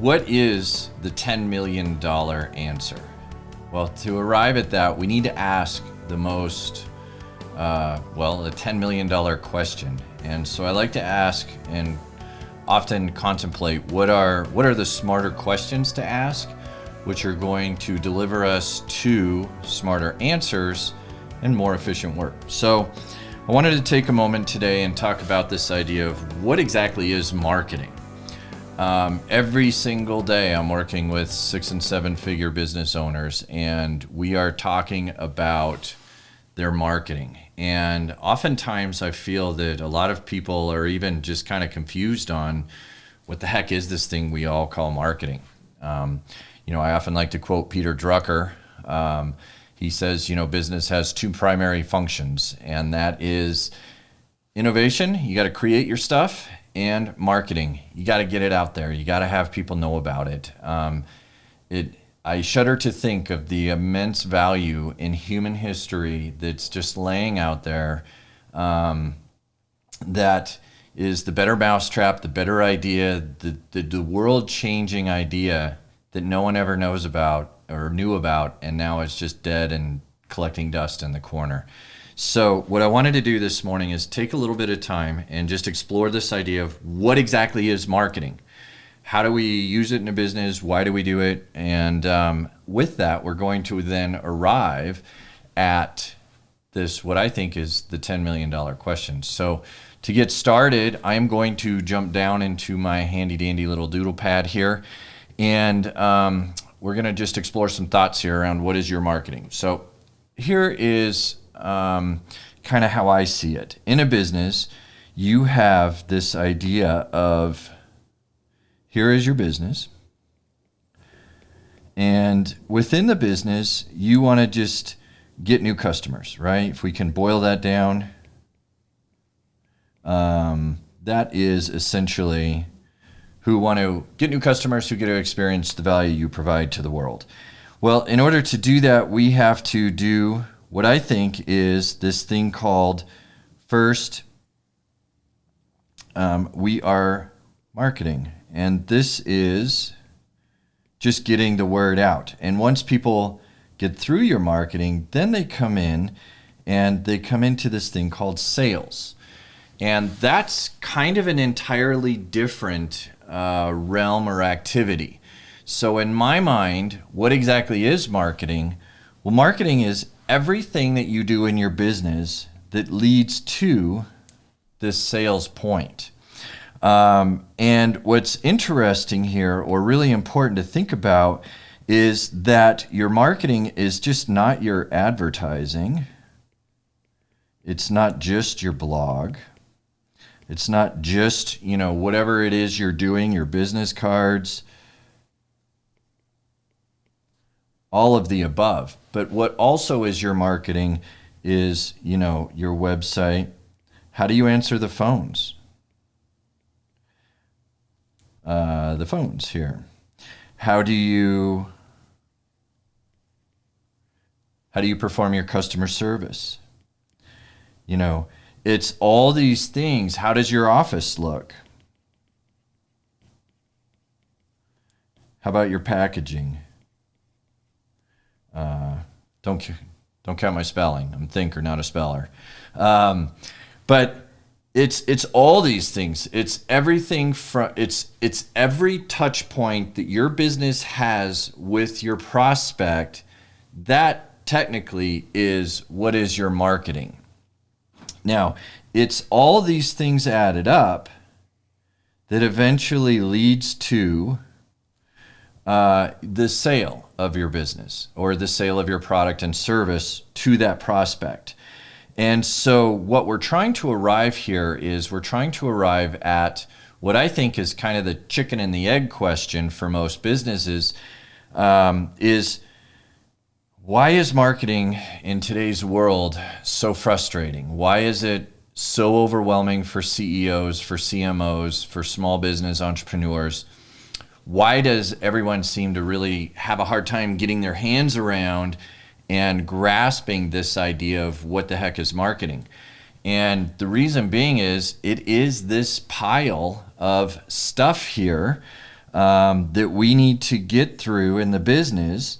What is the $10 million answer? Well, to arrive at that, we need to ask the most, a $10 million question. And so I like to ask and often contemplate what are the smarter questions to ask, which are going to deliver us to smarter answers and more efficient work. So I wanted to take a moment today and talk about this idea of what exactly is marketing. Every single day I'm working with 6 and 7 figure business owners, and we are talking about their marketing. And oftentimes I feel that a lot of people are even just kind of confused on what the heck is this thing we all call marketing. I often like to quote Peter Drucker. He says, business has two primary functions, and that is innovation. You got to create your stuff, and marketing. You got to get it out there. You got to have people know about it. I shudder to think of the immense value in human history that's just laying out there. That is the better mousetrap, the better idea, the world-changing idea that no one ever knows about or knew about, and now it's just dead and collecting dust in the corner. So what I wanted to do this morning is take a little bit of time and just explore this idea of what exactly is marketing. How do we use it in a business? Why do we do it? And with that, we're going to then arrive at this, what I think is the $10 million question. So to get started, I'm going to jump down into my handy dandy little doodle pad here. And we're going to just explore some thoughts here around what is your marketing. So here is kind of how I see it. In a business, you have this idea of here is your business. And within the business, you want to just get new customers, right? If we can boil that down, that is essentially who want to get new customers who get to experience the value you provide to the world. Well, in order to do that, we have to do what I think is this thing called first, we are marketing. And this is just getting the word out. And once people get through your marketing, then they come in and they come into this thing called sales. And that's kind of an entirely different realm or activity. So in my mind, what exactly is marketing? Well, marketing is everything that you do in your business that leads to this sales point. And what's interesting here, or really important to think about, is that your marketing is just not your advertising. It's not just your blog. It's not just, whatever it is you're doing, your business cards, all of the above. But what also is your marketing is, your website. How do you answer the phones? The phones here. How do you perform your customer service? It's all these things. How does your office look? How about your packaging? Don't count my spelling. I'm a thinker, not a speller. But it's all these things. It's everything from it's every touch point that your business has with your prospect. That technically is what is your marketing. Now, it's all these things added up that eventually leads to the sale of your business or the sale of your product and service to that prospect. And so what we're trying to arrive here is we're trying to arrive at what I think is kind of the chicken and the egg question for most businesses, is why is marketing in today's world so frustrating? Why is it so overwhelming for CEOs, for CMOs, for small business entrepreneurs? Why does everyone seem to really have a hard time getting their hands around and grasping this idea of what the heck is marketing? And the reason being is it is this pile of stuff here that we need to get through in the business.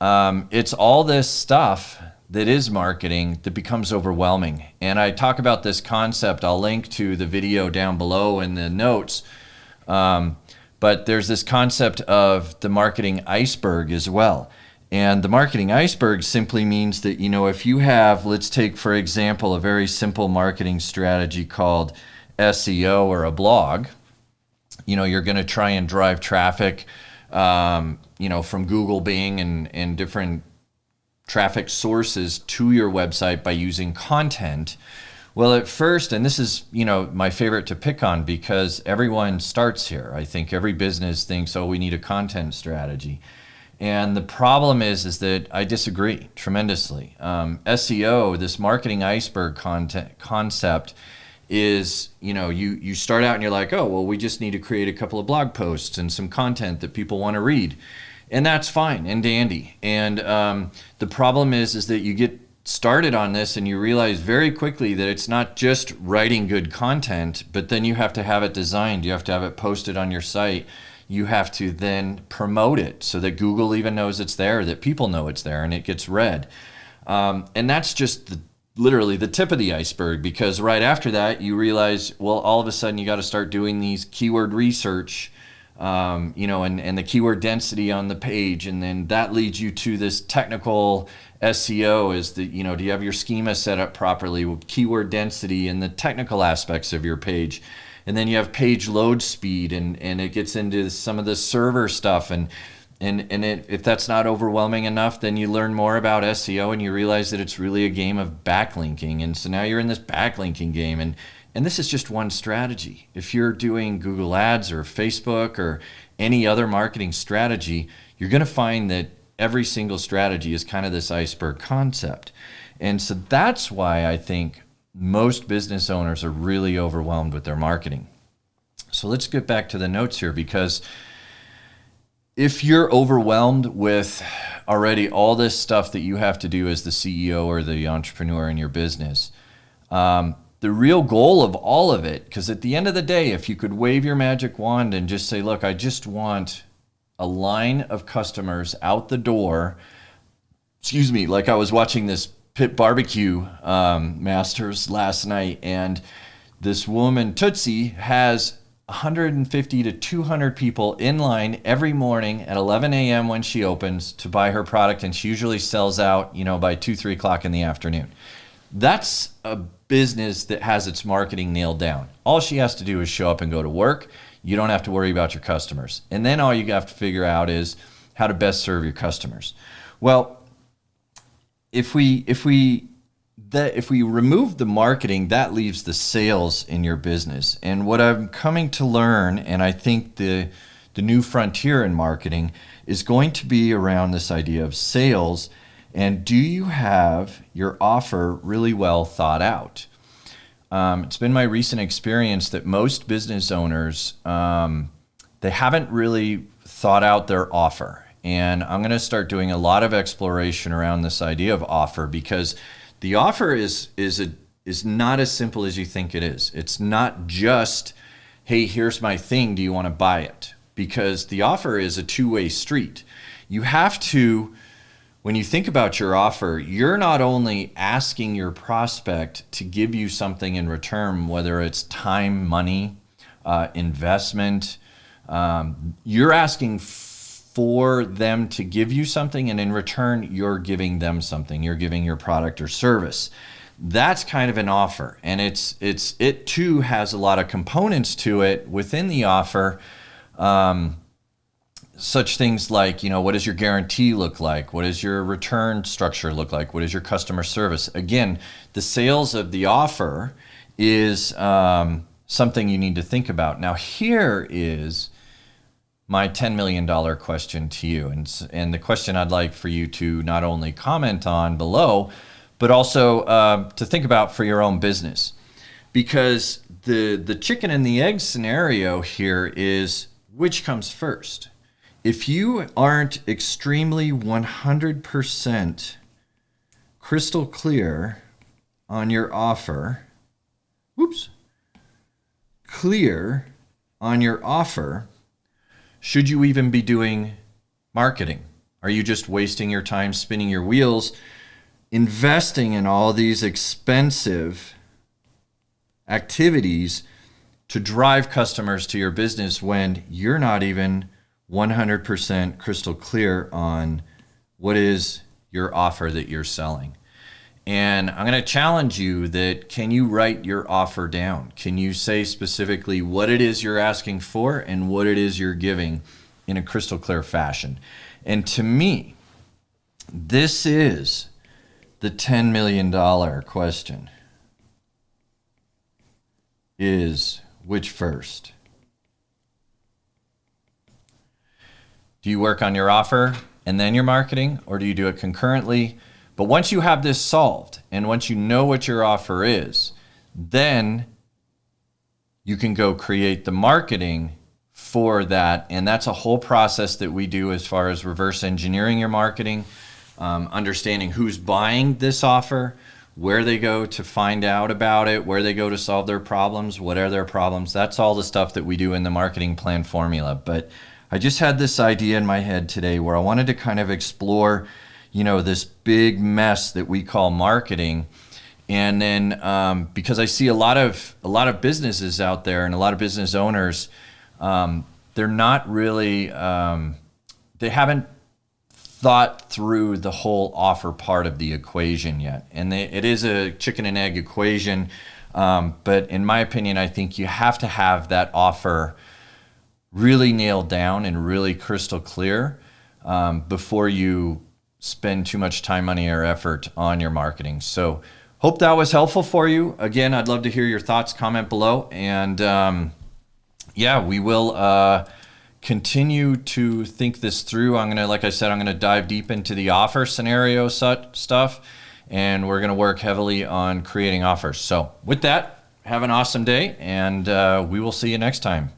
It's all this stuff that is marketing that becomes overwhelming. And I talk about this concept. I'll link to the video down below in the notes. But there's this concept of the marketing iceberg as well. And the marketing iceberg simply means that, if you have, let's take, for example, a very simple marketing strategy called SEO or a blog, you're going to try and drive traffic, from Google, Bing, and different traffic sources to your website by using content. Well, at first, and this is, my favorite to pick on because everyone starts here. I think every business thinks, we need a content strategy. And the problem is that I disagree tremendously. SEO, this marketing iceberg concept is, you start out and you're like, we just need to create a couple of blog posts and some content that people want to read. And that's fine and dandy. And the problem is that you get started on this and you realize very quickly that it's not just writing good content, but then you have to have it designed. You have to have it posted on your site. You have to then promote it so that Google even knows it's there, that people know it's there, and it gets read. And that's just literally the tip of the iceberg, because right after that, you realize, all of a sudden you got to start doing these keyword research, and the keyword density on the page. And then that leads you to this technical SEO is that, do you have your schema set up properly with keyword density and the technical aspects of your page? And then you have page load speed, and it gets into some of the server stuff. And if that's not overwhelming enough, then you learn more about SEO and you realize that it's really a game of backlinking. And so now you're in this backlinking game. And this is just one strategy. If you're doing Google Ads or Facebook or any other marketing strategy, you're going to find that every single strategy is kind of this iceberg concept. And so that's why I think most business owners are really overwhelmed with their marketing. So let's get back to the notes here, because if you're overwhelmed with already all this stuff that you have to do as the CEO or the entrepreneur in your business, the real goal of all of it, because at the end of the day, if you could wave your magic wand and just say, look, I just want a line of customers out the door, like I was watching this Pit Barbecue Masters last night, and this woman, Tootsie, has 150 to 200 people in line every morning at 11 a.m. when she opens to buy her product, and she usually sells out, by 2-3 o'clock in the afternoon. That's a business that has its marketing nailed down. All she has to do is show up and go to work. You don't have to worry about your customers. And then all you have to figure out is how to best serve your customers. Well, if we remove the marketing, that leaves the sales in your business. And what I'm coming to learn, and I think the new frontier in marketing is going to be around this idea of sales. And do you have your offer really well thought out? It's been my recent experience that most business owners, they haven't really thought out their offer. And I'm going to start doing a lot of exploration around this idea of offer, because the offer is not as simple as you think it is. It's not just, hey, here's my thing, do you want to buy it? Because the offer is a two-way street. You have to, when you think about your offer, you're not only asking your prospect to give you something in return, whether it's time, money, investment, you're asking for them to give you something, and in return, you're giving them something. You're giving your product or service. That's kind of an offer, and it too has a lot of components to it within the offer. Such things like, what does your guarantee look like? What does your return structure look like? What is your customer service? Again, the sales of the offer is something you need to think about. Now, here is my $10 million question to you. And the question I'd like for you to not only comment on below, but also to think about for your own business. Because the chicken and the egg scenario here is, which comes first? If you aren't extremely 100% crystal clear on your offer, clear on your offer, should you even be doing marketing? Are you just wasting your time spinning your wheels, investing in all these expensive activities to drive customers to your business when you're not even 100% crystal clear on what is your offer that you're selling? And I'm going to challenge you that, can you write your offer down? Can you say specifically what it is you're asking for and what it is you're giving in a crystal clear fashion? And to me, this is the $10 million question. Is which first? Do you work on your offer and then your marketing, or do you do it concurrently? But once you have this solved and once you know what your offer is, then you can go create the marketing for that. And that's a whole process that we do as far as reverse engineering your marketing, understanding who's buying this offer, where they go to find out about it, where they go to solve their problems, what are their problems. That's all the stuff that we do in the marketing plan formula. But I just had this idea in my head today where I wanted to kind of explore, this big mess that we call marketing. And then because I see a lot of businesses out there and a lot of business owners, they're not really, they haven't thought through the whole offer part of the equation yet. And it is a chicken and egg equation. But in my opinion, I think you have to have that offer really nailed down and really crystal clear before you spend too much time, money, or effort on your marketing. So hope that was helpful for you. Again, I'd love to hear your thoughts, comment below. And we will continue to think this through. Like I said, I'm gonna dive deep into the offer scenario stuff, and we're gonna work heavily on creating offers. So with that, have an awesome day, and we will see you next time.